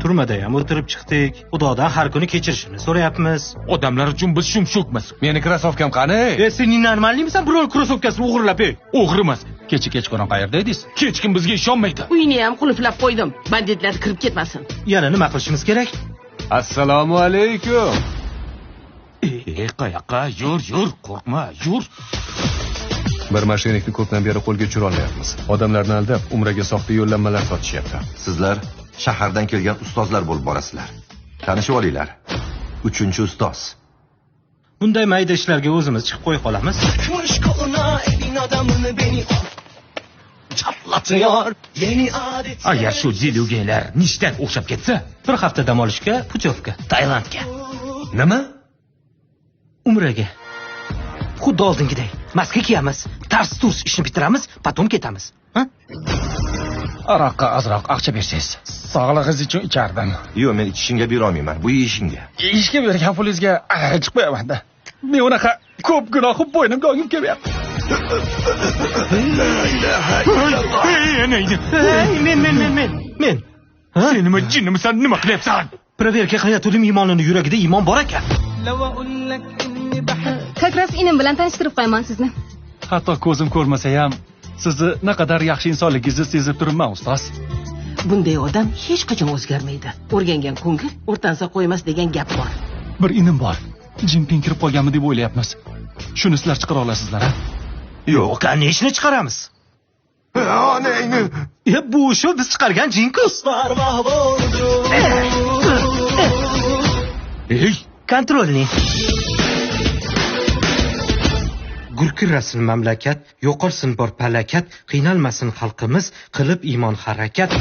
turmada ham o'tirib chiqdik. Xudodan har kuni kechirishini so'rayapmiz. Odamlar uchun biz shumshukmiz. Meni krasovkam qani? Sen normalnimisan? Birov krasovkasini o'g'irlab, O'g'ri emas. Kechqurun qayerda edingiz? Hech kim bizga ishonmaydi. Uyni ham qulflab qo'ydim. Banditlar kirib ketmasin. Yana nima qilishimiz kerak? Assalomu alaykum. Qayoqqa? Yur, qo'rqma, yur. Bir mashinikni ko'pdan beri qo'lga tushira olmayapmiz. Odamlarni aldab, umraga soxta yo'llanmalar sotishyapti. Sizlar shahardan kelgan ustozlar bo'lib borasizlar. Tanishib olinglar. 3-ustoz. Bunday mayda ishlarga o'zimiz chiqib qo'ya qolamiz. Agar shu dilugeylar nishdan o'xshab ketsa, bir hafta dam olishga putyovka Tailandga. Nima? Umraga. Xuddi oldingiday maska kiyamiz, tars-turs ishni bitiramiz, patom ketamiz. Aroqqa ozroq aqcha bersangiz, sog'lig'ingiz uchun ichardim. Yo'q, men ichishingga bera olmayman. Bu ishingga. Ishga bergan pulingizga chiqib qo'yaman-da. Men unaqa ko'p gunohim bo'ynimga olib kelyapti. Men. Sen nima jinnimisan, nima qilyapsan? Proverka qilayotgandim, iymonini yuragida iymon bor ekan. Как раз inim bilan tanishtirib qo'yaman sizni. Hatto ko'zim ko'rmasa ham sizni naqadar yaxshi insonligingizni sezib turibman, ustoz. Bunday odam hech qachon o'zgarmaydi. O'rgangan ko'ngil o'rtansa qo'ymas degan gap bor. Bir inim bor. Jinping kirib qolganmi deb o'ylayapmiz. Shuni sizlar chiqara olasizlar-a? Yo'q, qani ishni chiqaramiz. Bu shu biz chiqargan jinku. Kontrolni. Gurkirasin mamlakat, yo'qolsin bor palakat, qiynalmasin xalqimiz, qilib iymon harakat.